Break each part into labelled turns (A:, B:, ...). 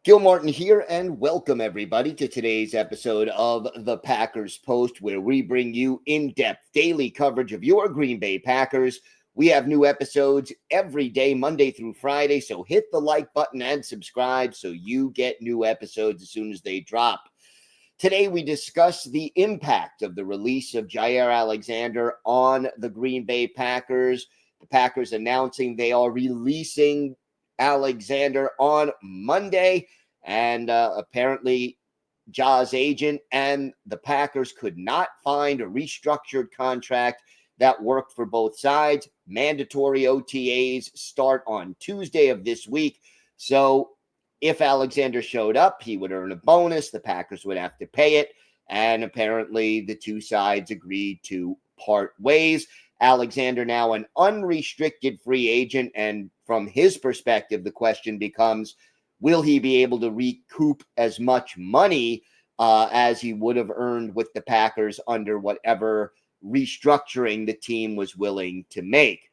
A: Gil Martin here, and welcome everybody to today's episode of the Packers Post, where we bring you in-depth daily coverage of your Green Bay Packers. We have new episodes every day, Monday through Friday, so hit the like button and subscribe so you get new episodes as soon as they drop. Today, we discuss the impact of the release of Jaire Alexander on the Green Bay Packers. The Packers announcing they are releasing Alexander on Monday, and apparently Ja's agent and the Packers could not find a restructured contract that worked for both sides. Mandatory OTAs start on Tuesday of this week, so if Alexander showed up, he would earn a bonus. The Packers would have to pay it. And apparently the two sides agreed to part ways. Alexander now an unrestricted free agent. And from his perspective, the question becomes, will he be able to recoup as much money as he would have earned with the Packers under whatever restructuring the team was willing to make?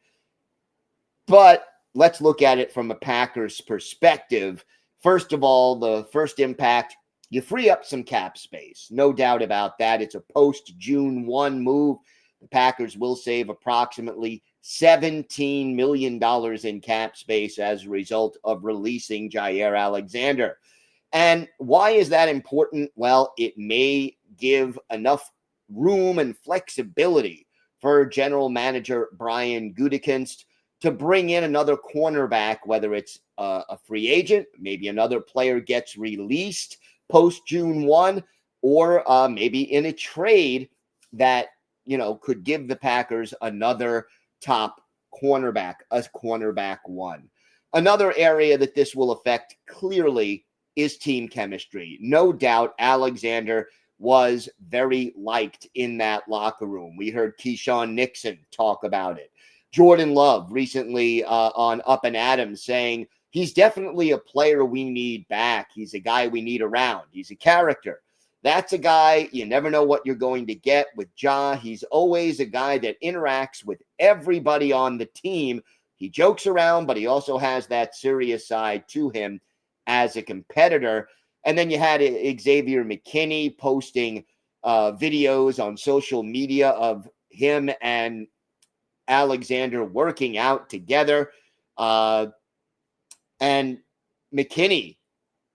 A: But let's look at it from a Packers perspective. First of all, the first impact, you free up some cap space. No doubt about that. It's a post-June 1 move. The Packers will save approximately $17 million in cap space as a result of releasing Jaire Alexander. And why is that important? Well, it may give enough room and flexibility for general manager Brian Gutekunst to bring in another cornerback, whether it's a free agent, maybe another player gets released post-June 1, or maybe in a trade that, could give the Packers another top cornerback, a cornerback one. Another area that this will affect clearly is team chemistry. No doubt Alexander was very liked in that locker room. We heard Keyshawn Nixon talk about it. Jordan Love recently on Up and Adams saying he's definitely a player we need back. He's a guy we need around. He's a character. That's a guy you never know what you're going to get with Ja. He's always a guy that interacts with everybody on the team. He jokes around, but he also has that serious side to him as a competitor. And then you had Xavier McKinney posting videos on social media of him and Alexander working out together. And McKinney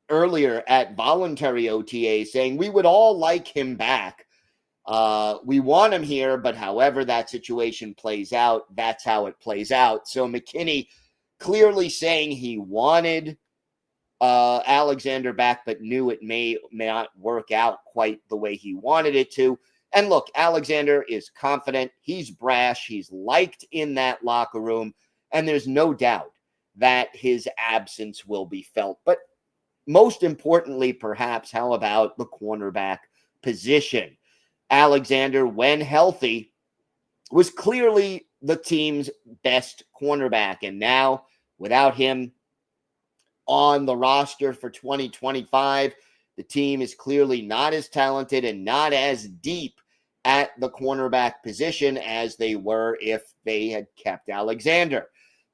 A: earlier at voluntary OTA saying we would all like him back. We want him here, but however that situation plays out, that's how it plays out. So McKinney clearly saying he wanted Alexander back, but knew it may not work out quite the way he wanted it to. And look, Alexander is confident. He's brash. He's liked in that locker room. And there's no doubt that his absence will be felt. But most importantly, perhaps, how about the cornerback position? Alexander, when healthy, was clearly the team's best cornerback. And now, without him on the roster for 2025, the team is clearly not as talented and not as deep at the cornerback position as they were if they had kept Alexander.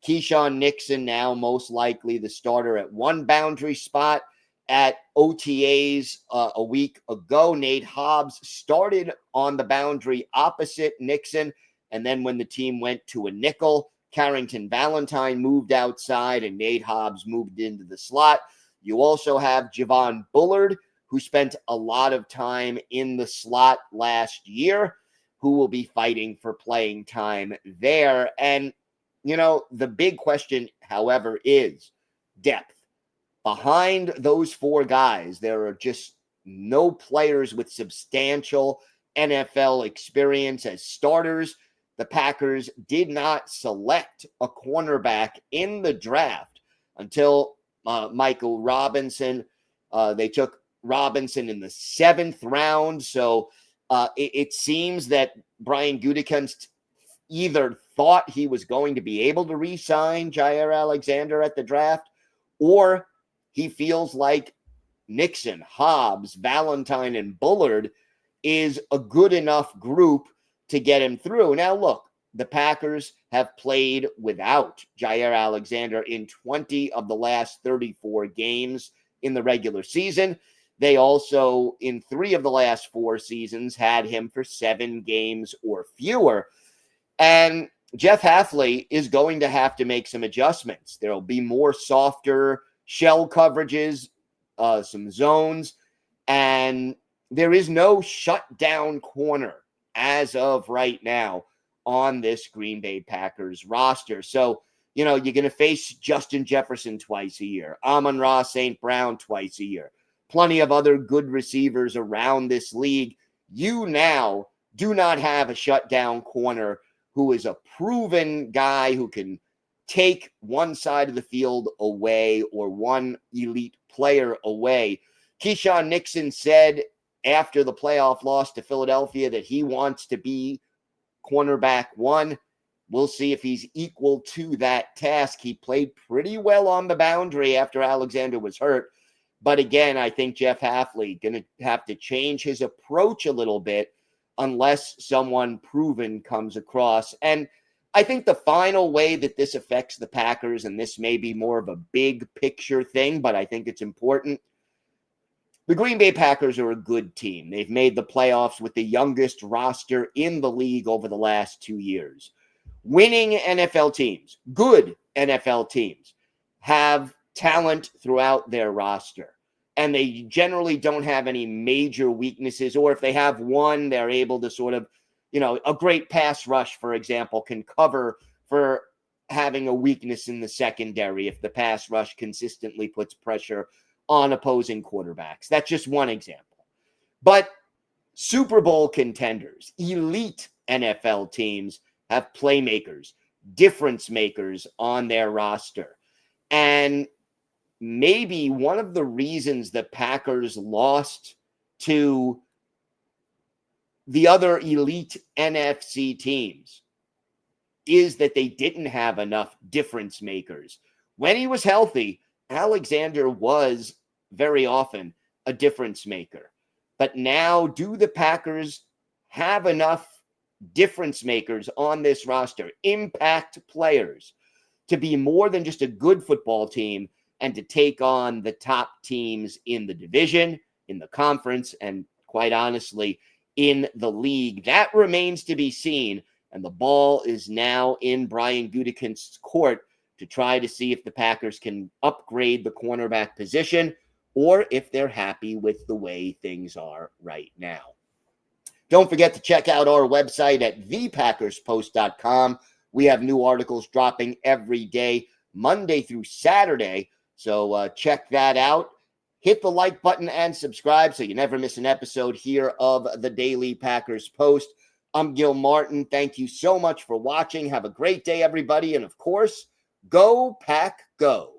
A: Keyshawn Nixon now most likely the starter at one boundary spot. At OTAs a week ago, Nate Hobbs started on the boundary opposite Nixon. And then when the team went to a nickel, Carrington Valentine moved outside and Nate Hobbs moved into the slot. You also have Javon Bullard, who spent a lot of time in the slot last year, who will be fighting for playing time there. And, the big question, however, is depth. Behind those four guys, there are just no players with substantial NFL experience as starters. The Packers did not select a cornerback in the draft until Michael Robinson. They took Robinson in the 7th round. So it seems that Brian Gutekunst either thought he was going to be able to re-sign Jaire Alexander at the draft, or he feels like Nixon, Hobbs, Valentine, and Bullard is a good enough group to get him through. Now, look, the Packers have played without Jaire Alexander in 20 of the last 34 games. in the regular season. They also, in 3 of the last 4 seasons, had him for 7 games or fewer. And Jeff Hafley is going to have to make some adjustments. There will be more softer shell coverages, some zones, and there is no shutdown corner as of right now on this Green Bay Packers roster. So, you're going to face Justin Jefferson twice a year, Amon-Ra St. Brown twice a year, plenty of other good receivers around this league. You now do not have a shutdown corner who is a proven guy who can take one side of the field away or one elite player away. Keyshawn Nixon said after the playoff loss to Philadelphia that he wants to be cornerback 1. We'll see if he's equal to that task. He played pretty well on the boundary after Alexander was hurt. But again, I think Jeff Hafley going to have to change his approach a little bit unless someone proven comes across. And I think the final way that this affects the Packers, and this may be more of a big picture thing, but I think it's important. The Green Bay Packers are a good team. They've made the playoffs with the youngest roster in the league over the last 2 years. Winning NFL teams, good NFL teams, have talent throughout their roster. And they generally don't have any major weaknesses. Or if they have one, they're able to sort of, a great pass rush, for example, can cover for having a weakness in the secondary if the pass rush consistently puts pressure on opposing quarterbacks. That's just one example. But Super Bowl contenders, elite NFL teams, have playmakers, difference makers on their roster. And maybe one of the reasons the Packers lost to the other elite NFC teams is that they didn't have enough difference makers. When he was healthy, Alexander was very often a difference maker. But now, do the Packers have enough difference makers on this roster, impact players, to be more than just a good football team and to take on the top teams in the division, in the conference, and quite honestly, in the league? That remains to be seen. And the ball is now in Brian Gutekunst's court to try to see if the Packers can upgrade the cornerback position or if they're happy with the way things are right now. Don't forget to check out our website at thepackerspost.com. We have new articles dropping every day, Monday through Saturday. So check that out. Hit the like button and subscribe so you never miss an episode here of the Daily Packers Post. I'm Gil Martin. Thank you so much for watching. Have a great day, everybody. And of course, go Pack Go.